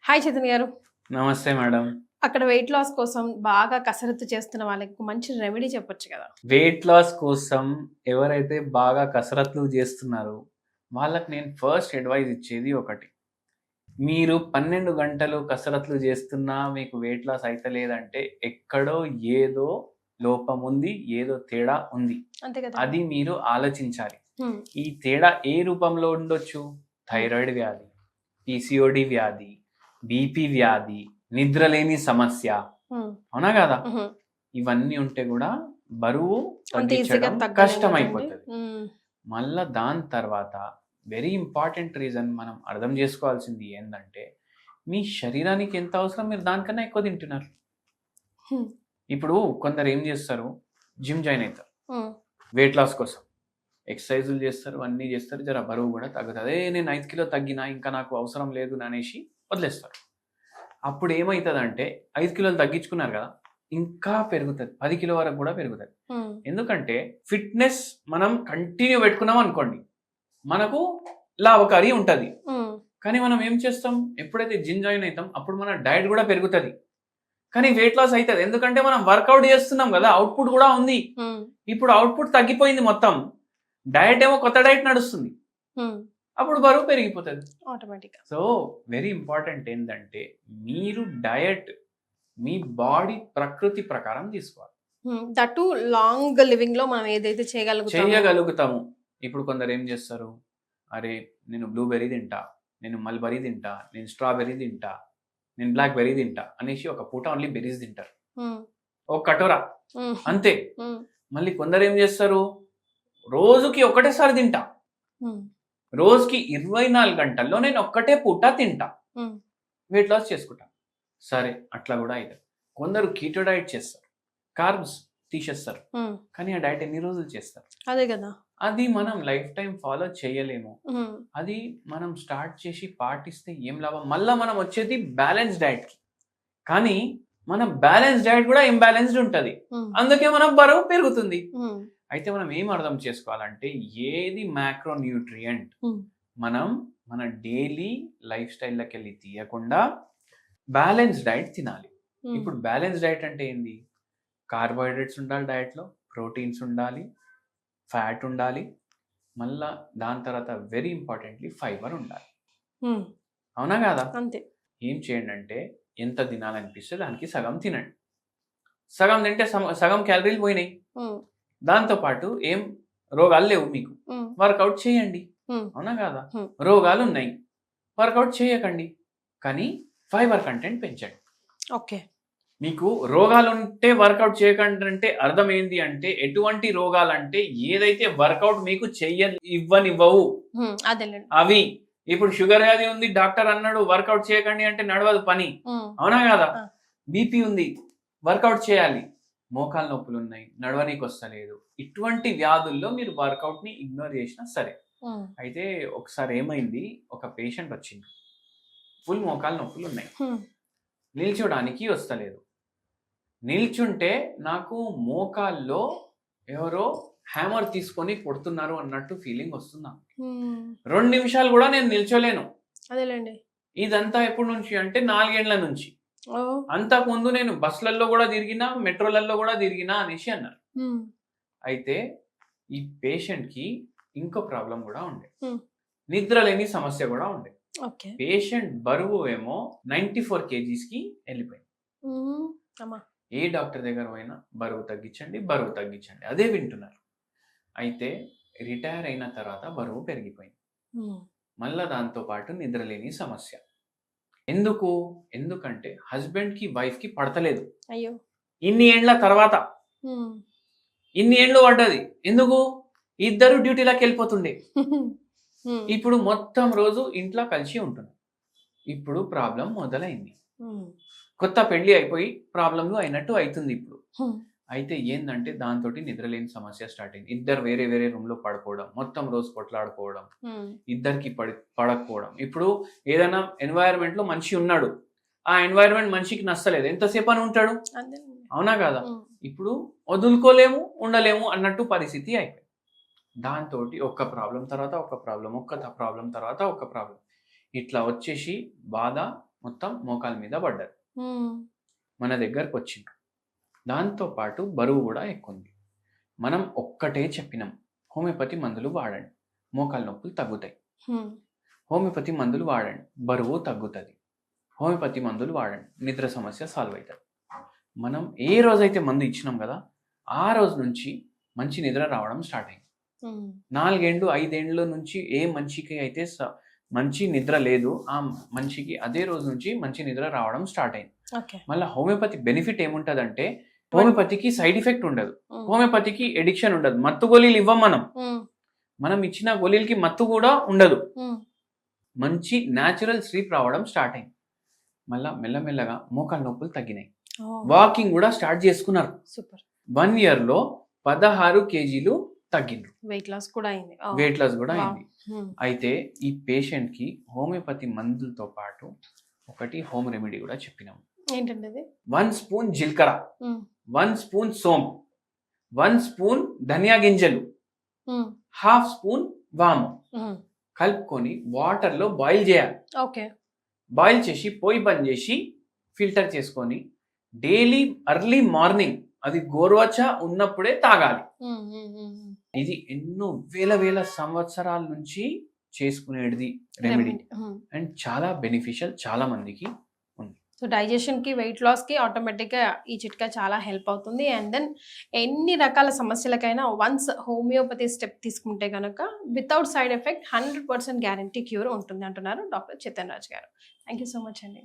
Hi Chaitanya గారు. నమస్తే madam. అక్కడ వెయిట్ లాస్ కోసం బాగా కసరత్తు చేస్తున్న వాళ్ళకి ఒక మంచి రెమెడీ చెప్పొచ్చు కదా! వెయిట్ లాస్ కోసం ఎవరైతే బాగా కసరత్తులు చేస్తున్నారో వాళ్ళకి నేను ఫస్ట్ అడ్వైస్ ఇచ్చేది ఒకటి. మీరు 12 గంటలు కసరత్తులు చేస్తున్నా మీకు వెయిట్ లాస్ అయితలేదంటే ఎక్కడో ఏదో లోపం ఉంది, ఏదో తేడా ఉంది. అంతే కదా! అది మీరు ఆలోచించాలి. హ్మ్. ఈ తేడా ఏ రూపంలో ఉండొచ్చు? థైరాయిడ్ వ్యాధి, పీసీఓడి వ్యాధి, బీపీ వ్యాధి, నిద్రలేని సమస్య. హ్మ్. అవునా కదా? హుహు. ఇవన్నీ ఉంటే కూడా బరువు అంత ఈజీగా తగ్గించడం తగ్గలేము కష్టమైపోతుంది. కదండీ! హ్మ్. మళ్ళా దాని తర్వాత వెరీ ఇంపార్టెంట్ రీజన్ మనం అర్థం చేసుకోవాల్సింది ఏంటంటే మీ శరీరానికి ఎంత అవసరం మీరు దానికన్నా ఎక్కువ తింటున్నారు. హ్మ్. ఇప్పుడు కొందరు ఏం చేస్తారు, జిమ్ జాయిన్ అవుతారు హ్మ్. వెయిట్ లాస్ కోసం, ఎక్సర్సైజులు చేస్తారు, అన్నీ చేస్తారు, జర బరువు కూడా తగ్గుతుంది. నేను 5 కిలో తగ్గినా ఇంకా నాకు అవసరం లేదు అనేసి వదిలేస్తారు. అప్పుడు ఏమవుతుందంటే 5 కిలోలు తగ్గించుకున్నారు కదా, ఇంకా పెరుగుతుంది, 10 కిలో వరకు కూడా పెరుగుతుంది. హ్మ్. ఎందుకంటే ఫిట్నెస్ మనం కంటిన్యూ పెట్టుకున్నాం అనుకోండి మనకు లాభకారి ఉంటుంది. హ్మ్. కానీ మనం ఏం చేస్తాం, ఎప్పుడైతే జిమ్ జాయిన్ అవుతాం అప్పుడు మన డైట్ కూడా పెరుగుతుంది, కానీ వెయిట్ లాస్ అవుతుంది. ఎందుకంటే మనం వర్కౌట్ చేస్తున్నాం కదా, అవుట్పుట్ కూడా ఉంది. హ్మ్. ఇప్పుడు అవుట్పుట్ తగ్గిపోయింది మొత్తం, డైట్ ఏమో కొత్త డైట్ నడుస్తుంది, హ్మ్. అప్పుడు బరువు పెరిగిపోతుంది. ఆటోమేటిక్‌గా. సో వెరీ ఇంపార్టెంట్ ఏంటంటే మీరు డయట్ మీ బాడీ ప్రకృతి ప్రకారం తీసుకోవాలి. హ్మ్. దట్ టూ లాంగ్ లివింగ్‌లో మనం ఏదైతే చేయగలుగుతాము. ఇప్పుడు కొందరు ఏం చేస్తారు, అరే నేను బ్లూబెర్రీ తింటా, నేను మల్బెర్రీ తింటా, నేను స్ట్రాబెర్రీ తింటా, నేను బ్లాక్ బెర్రీ తింటా అనేసి ఒక పూట ఓన్లీ బెర్రీస్ తింటారు, హ్మ్. ఒక కటోరా హ్మ్. అంతే. హ్మ్. మళ్ళీ కొందరు ఏం చేస్తారు, రోజుకి ఒకటేసారి తింటా, హ్మ్. రోజుకి 24 గంటల్లో నేను ఒక్కటే పూట తింటా, హ్మ్. వెయిట్ లాస్ చేసుకుంటా. సరే అట్లా కూడా అయితే కొందరు కీటో డైట్ చేస్తారు, కార్బ్స్ తీసేస్తారు, హ్మ్. కానీ ఆ డైట్ ఎన్ని రోజులు చేస్తారు? అదే కదా! అది మనం లైఫ్ టైం ఫాలో చేయలేము. హ్మ్. అది మనం స్టార్ట్ చేసి పాటిస్తే ఏం లాభం? మళ్ళా మనం వచ్చేది బ్యాలెన్స్ డైట్‌కి. కానీ మన బ్యాలెన్స్ డైట్ కూడా ఇంబ్యాలెన్స్డ్ ఉంటది, హ్మ్. అందుకే మనం బరువు పెరుగుతుంది. హ్మ్. అయితే మనం ఏం అర్థం చేసుకోవాలంటే ఏది మ్యాక్రో న్యూట్రియంట్ హ్మ్. మనం మన డైలీ లైఫ్ స్టైల్‌లోకెళ్ళి తీయకుండా బ్యాలెన్స్ డైట్ తినాలి. హ్మ్. ఇప్పుడు బ్యాలెన్స్ డైట్ అంటే ఏంది? కార్బోహైడ్రేట్స్ ఉండాలి డైట్‌లో, ప్రోటీన్స్ ఉండాలి, ఫ్యాట్ ఉండాలి, మళ్ళా దాని తర్వాత వెరీ ఇంపార్టెంట్‌లీ ఫైబర్ ఉండాలి. హ్మ్. అవునా కాదా? అంతే. ఏం చేయండి అంటే ఎంత తినాలనిపిస్తే దానికి సగం తినండి. సగం తింటే సగం క్యాలరీలు పోయినాయి. హ్మ్. దాంతో పాటు ఏం రోగాలు లేవు మీకు. హ్మ్. వర్కౌట్ చేయండి. హ్మ్. అవునా కాదా? హ్మ్. రోగాలు ఉన్నాయి, వర్కౌట్ చేయకండి, కానీ ఫైబర్ కంటెంట్ పెంచండి. ఓకే. మీకు రోగాలుంటే వర్కౌట్ చేయకండి అంటే అర్థం ఏంటి అంటే ఎటువంటి రోగాలంటే ఏదైతే వర్కౌట్ మీకు ఇవ్వనివ్వవు హ్మ్. అదేలెండి. అవి. ఇప్పుడు షుగర్ వ్యాధి ఉంది, డాక్టర్ అన్నాడు వర్కౌట్ చేయకండి అంటే నడవదు పని. హ్మ్. అవునా కదా? ఆ! బీపీ ఉంది, వర్కౌట్ చేయాలి, మోకాలు నొప్పులు ఉన్నాయి, నడవనీకి వస్తలేదు, ఇటువంటి వ్యాధుల్లో మీరు వర్కౌట్ ని ఇగ్నోర్ చేసినా సరే. హ్మ్. అయితే ఒకసారి ఏమైంది, ఒక పేషెంట్ వచ్చింది, ఫుల్ మోకాలు నొప్పులు ఉన్నాయి, హ్మ్. నిల్చోడానికి వస్తలేదు. నిల్చుంటే నాకు మోకాల్లో ఎవరో హ్యామర్ తీసుకొని కొడుతున్నారు అన్నట్టు ఫీలింగ్ వస్తుందా. హ్మ్. 2 నిమిషాలు కూడా నేను నిల్చోలేను. అదేలెండి. ఇదంతా ఎప్పటి నుంచి అంటే 4 ఏండ్ల నుంచి. ఓహ్! అంతకుముందు నేను బస్సులలో కూడా తిరిగినా, మెట్రోలలో కూడా తిరిగినా అనేసి అన్నారు. హ్మ్. అయితే ఈ పేషెంట్‌కి ఇంకో ప్రాబ్లమ్ కూడా ఉండే, హ్మ్. నిద్రలేని సమస్య కూడా ఉండే. ఓకే. పేషెంట్ బరువు ఏమో 94 కేజీస్‌కి వెళ్ళిపోయింది. హుహు. అమ్మా! ఏ డాక్టర్ దగ్గర పోయినా బరువు తగ్గించండి, బరువు తగ్గించండి అదే వింటున్నారు. అయితే రిటైర్ అయిన తర్వాత బరువు పెరిగిపోయింది. హ్మ్. మళ్ళా దాంతో పాటు నిద్రలేని సమస్య. ఎందుకు? ఎందుకంటే హస్బెండ్‌కి, వైఫ్‌కి పడతలేదు. అయ్యో! ఇన్ని ఏండ్ల తర్వాత. హ్మ్. ఇన్ని ఏండ్లు పడ్డది. ఎందుకు? ఇద్దరు డ్యూటీలకెళ్ళిపోతుండే. హ్మ్. ఇప్పుడు మొత్తం రోజు ఇంట్లో కలిసి ఉంటున్నారు. ఇప్పుడు ప్రాబ్లమ్ మొదలైంది. హ్మ్. కొత్త పెళ్లి అయిపోయి ప్రాబ్లమ్‌లు అయినట్టు అయితుంది ఇప్పుడు. హ్మ్. అయితే ఏందంటే దాంతోటి నిద్రలేని సమస్య స్టార్ట్ అయింది. ఇద్దరు వేరే వేరే రూమ్‌లో పడుకోవడం, మొత్తం రోజు కొట్లాడుకోవడం, హ్మ్. ఇద్దరికి పడకపోవడం. ఇప్పుడు ఏదైనా ఎన్వైర్న్‌మెంట్‌లో మనిషి ఉన్నాడు, ఆ ఎన్వైర్న్‌మెంట్ మనిషికి నచ్చలేదు, ఎంతసేపని ఉంటాడు? అదేలెండి. అవునా కాదా? హ్మ్. ఇప్పుడు వదులుకోలేము, ఉండలేము అన్నట్టు పరిస్థితి అయిపోయింది. దాంతోటి ఒక ప్రాబ్లమ్ తర్వాత ఒక ప్రాబ్లమ్, ప్రాబ్లమ్ తర్వాత ఒక ప్రాబ్లమ్. ఇట్లా వచ్చేసి బాధ మొత్తం మోకాల మీద పడ్డారు. ఉమ్, మన దగ్గరకు వచ్చిండ్రు. దాంతోపాటు బరువు కూడా ఎక్కువ ఉంది. మనం ఒక్కటే చెప్పినాం, హోమియోపతి మందులు వాడండి, మోకాల నొప్పులు తగ్గుతాయి. ఉమ్, హోమియోపతి మందులు వాడండి, బరువు తగ్గుతుంది. హోమియోపతి మందులు వాడండి, నిద్ర సమస్య సాల్వ్ అవుతుంది. మనం ఏ రోజైతే మందు ఇచ్చినాం కదా, ఆ రోజు నుంచి మంచి నిద్ర రావడం స్టార్ట్ అయింది. ఉమ్, 4 ఏళ్ళు 5 ఏళ్ళ నుంచి ఏ మనిషికి అయితే మంచి నిద్ర లేదు, ఆ మనిషికి అదే రోజు నుంచి మంచి నిద్ర రావడం స్టార్ట్ అయింది. ఓకే. మళ్ళీ హోమియోపతి బెనిఫిట్ ఏముంటదంటే, హోమియోపతికి సైడ్ ఎఫెక్ట్ ఉండదు, ఉమ్, హోమియోపతికి ఎడిక్షన్ ఉండదు. మత్తు గోళీలు ఇవ్వం ఉమ్, మనం ఇచ్చిన గోళీలకి మత్తు కూడా ఉండదు. ఉమ్, మంచి న్యాచురల్ స్లీప్ రావడం స్టార్ట్ అయింది. మళ్ళా మెల్లమెల్లగా మోకాళ్ళ నొప్పులు తగ్గినాయి. ఓ, వాకింగ్ కూడా స్టార్ట్ చేసుకున్నారు. సూపర్. 1 year లో 16 kgs తగ్గిండ్రు. వెయిట్ లాస్ కూడా అయింది. ఓ, వెయిట్ లాస్ కూడా వావ్. అయింది. ఉమ్, అయితే ఈ పేషెంట్ కి హోమియోపతి మందులతో పాటు ఒకటి హోమ్ రెమెడీ కూడా చెప్పినాము. ఏంటండి అది? 1 స్పూన్ జీలకర్ర, ఉమ్, 1 స్పూన్ సోంపు, 1 స్పూన్ ధనియా గింజలు, ఉమ్, 1/2 స్పూన్ వాము ఉమ్, కలుపుకొని వాటర్లో బాయిల్ చేయాలి. ఓకే. బాయిల్ చేసి పొయ్యి బంద్ చేసి ఫిల్టర్ చేసుకొని డైలీ ఎర్లీ మార్నింగ్ అది గోరువెచ్చ ఉన్నప్పుడే తాగాలి. ఉమ్, ఉమ్, ఉమ్, ఉమ్. ఇది ఎన్నో వేల సంవత్సరాల నుంచి చేసుకునేది రెమెడీ రెమెడీ. ఉమ్. అండ్ చాలా బెనిఫిషియల్ చాలా మందికి ఉంది. సో డైజెషన్కి, వెయిట్ లాస్కి ఆటోమేటిక్గా ఈ చిట్కా చాలా హెల్ప్ అవుతుంది. అండ్ దెన్ ఎన్ని రకాల సమస్యలకైనా వన్స్ హోమియోపతి స్టెప్ తీసుకుంటే కనుక without side effect 100% guarantee cure ఉంటుంది అంటున్నారు డాక్టర్ చేతన్ రాజ్ గారు. థ్యాంక్ యూ సో మచ్ అండి.